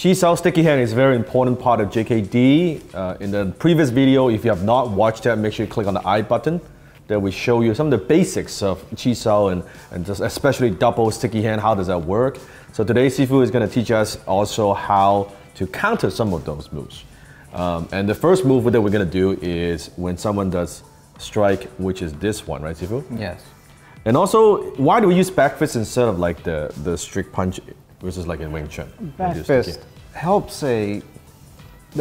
Chi Sao sticky hand is a very important part of JKD. In the previous video, if you have not watched that, make sure you click on the I button. There we show you some of the basics of Chi Sao and just especially double sticky hand, how does that work. So today Sifu is going to teach us also how to counter some of those moves. And the first move that we're going to do is when someone does strike, which is this one, right Sifu? Yes. And also, why do we use back fist instead of like the strict punch versus like in Wing Chun? Back fist helps the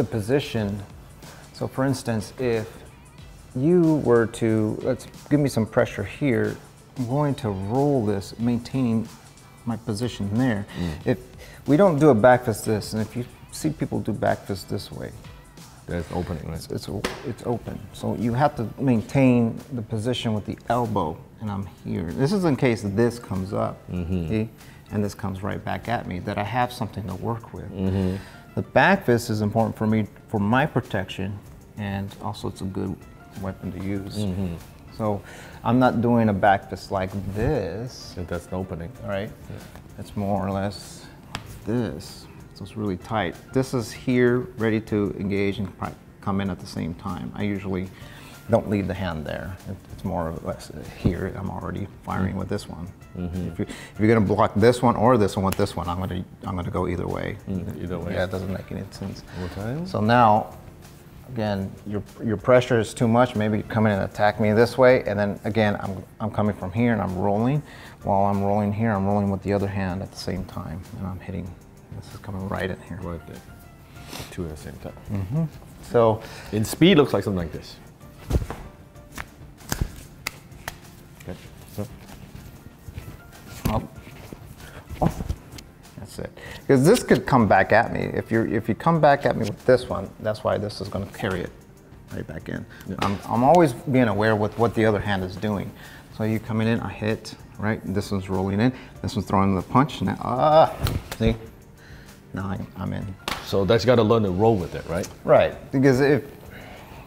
position. So for instance, if you were to, let's give me some pressure here, I'm going to roll this, maintaining my position there. If we don't do a back fist this, and if you see people do back fist this way, there's opening, right? It's open. So you have to maintain the position with the elbow, and I'm here. This is in case this comes up, see? And this comes right back at me, that I have something to work with. The back fist is important for me, for my protection, and also it's a good weapon to use. So I'm not doing a back fist like this. If that's the opening. Right? Yeah. It's more or less this. So it's really tight. This is here, ready to engage and come in at the same time. I usually don't leave the hand there. It's more or less here. I'm already firing with this one. If you're going to block this one or this one with this one, I'm going to go either way. Either way. Yeah, it doesn't make any sense. Okay. So now, again, your pressure is too much. Maybe you come in and attack me this way, and then again, I'm coming from here and I'm rolling. While I'm rolling here, I'm rolling with the other hand at the same time, and I'm hitting. This is coming right in here. Right there. Two at the same time. So in speed, looks like something like this. Okay. So. That's it. Because this could come back at me. If you come back at me with this one, that's why this is going to carry it right back in. Yeah. I'm always being aware with what the other hand is doing. So you coming in, I hit, right? This one's rolling in. This one's throwing the punch. Now, see? Now I'm in. So that's got to learn to roll with it, right? Right. Because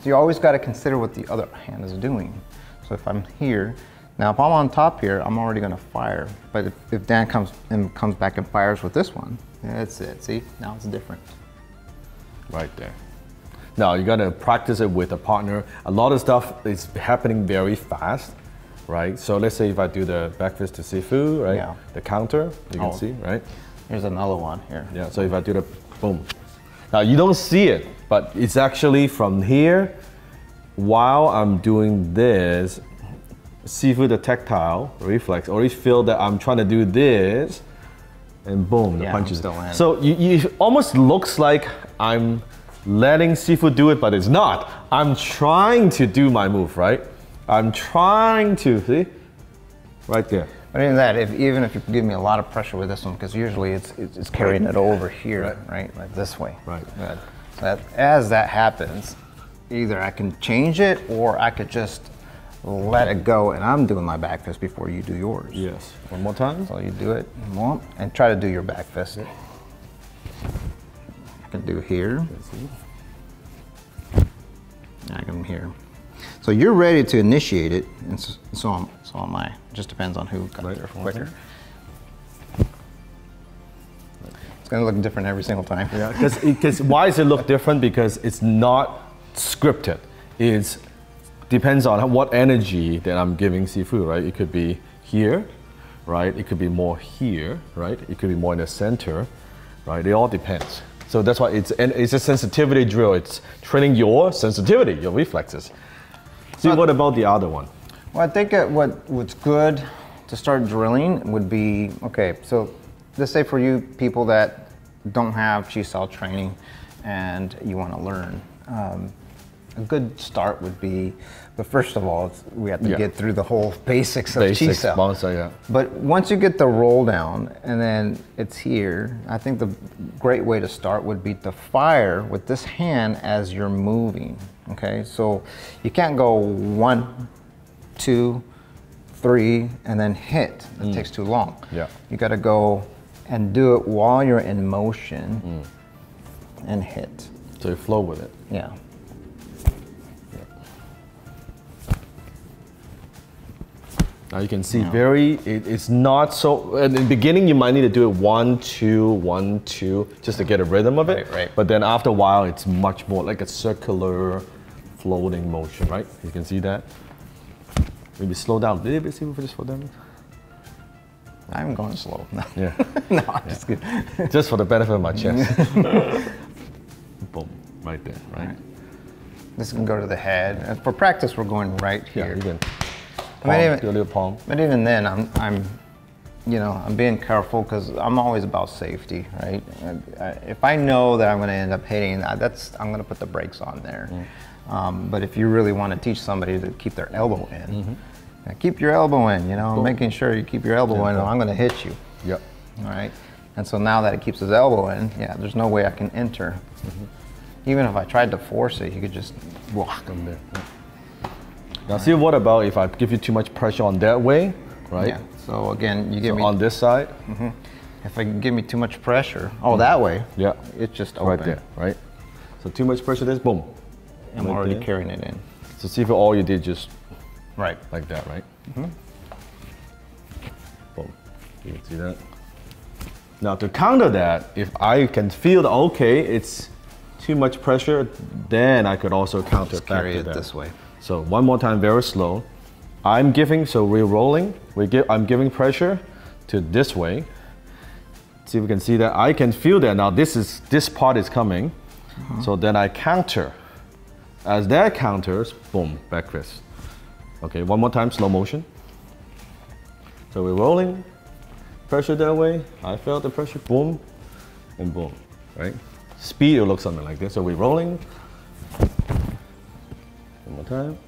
you always got to consider what the other hand is doing. So if I'm here, now if I'm on top here, I'm already going to fire. But if Dan comes back and fires with this one, that's it. See, now it's different. Right there. Now you got to practice it with a partner. A lot of stuff is happening very fast, right? So let's say if I do the back fist to Sifu, right? Yeah. The counter, you can see, right? Here's another one here. Yeah. So if I do the boom. Now you don't see it, but it's actually from here. While I'm doing this, Sifu the tactile reflex already feel that I'm trying to do this, and boom, the punch is still in. So you almost looks like I'm letting Sifu do it, but it's not. I'm trying to do my move, right? I'm trying to, see? Right there. But even that, even if you give me a lot of pressure with this one, because usually it's carrying it over here, right? Like this way. Right. But as that happens, either I can change it or I could just let it go, and I'm doing my back fist before you do yours. Yes. One more time. So you do it and try to do your back fist. I can do here. I can here. So you're ready to initiate it, and so am I. It just depends on who got there quicker. It's going to look different every single time. Yeah, because why does it look different? Because it's not scripted. It depends on what energy that I'm giving Sifu, right? It could be here, right? It could be more here, right? It could be more in the center, right? It all depends. So that's why it's a sensitivity drill. It's training your sensitivity, your reflexes. See, what about the other one? Well, I think what's good to start drilling would be, okay, so let's say for you people that don't have Chi Sao training and you want to learn, a good start would be, but first of all, we have to get through the whole basics of Chi Sao. But once you get the roll down and then it's here, I think the great way to start would be to fire with this hand as you're moving. Okay, so you can't go 1, 2, 3, and then hit. It takes too long. Yeah. You got to go and do it while you're in motion and hit. So you flow with it. Yeah. Now you can see it's not so, in the beginning you might need to do it 1, 2, 1, 2, just to get a rhythm of it. Right. But then after a while, it's much more like a circular floating motion, right? You can see that. Maybe slow down a little bit, see if we just slow down. I'm going slow. Yeah. No, I'm just kidding. Just for the benefit of my chest. Boom, right there, right? This can go to the head. And for practice, we're going right here. Yeah, you can do a little palm. But even then, I'm being careful because I'm always about safety, right? If I know that I'm going to end up hitting, I'm going to put the brakes on there. But if you really want to teach somebody to keep their elbow in, keep your elbow in, making sure you keep your elbow in, or I'm going to hit you. Yep. All right. And so now that it keeps his elbow in, there's no way I can enter. Even if I tried to force it, you could just walk him there. Now see, what about if I give you too much pressure on that way, right? Yeah. So again, you give me on this side. If I give me too much pressure, that way. Yeah. It's just open. Right there, right? So too much pressure, this, boom. I'm already carrying it in. So see if all you did just right like that, right? Boom. You can see that. Now to counter that, if I can feel that it's too much pressure, then I could also counter just carry it this way. So one more time, very slow. So we're rolling. I'm giving pressure to this way. See if we can see that. I can feel that now. This part is coming. So then I counter. As that counters, boom, back fist. Okay, one more time, slow motion. So we're rolling, pressure that way. I felt the pressure, boom, and boom, right? Speed, it looks something like this. So we're rolling. One more time.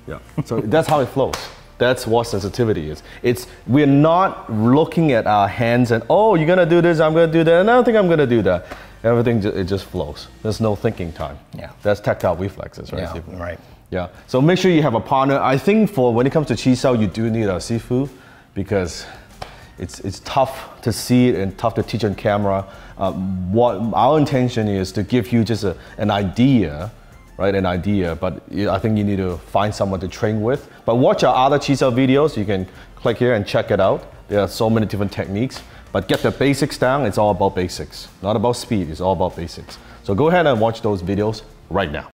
Yeah, so that's how it flows. That's what sensitivity is. We're not looking at our hands and, you're gonna do this, I'm gonna do that, and I don't think I'm gonna do that. Everything, it just flows. There's no thinking time. Yeah. That's tactile reflexes, right? Yeah, right. Yeah, so make sure you have a partner. I think when it comes to chi sao, you do need a Sifu because it's tough to see it and tough to teach on camera. What our intention is to give you just an idea, right? An idea, but I think you need to find someone to train with. But watch our other chi sao videos. You can click here and check it out. There are so many different techniques. But get the basics down, it's all about basics. Not about speed, it's all about basics. So go ahead and watch those videos right now.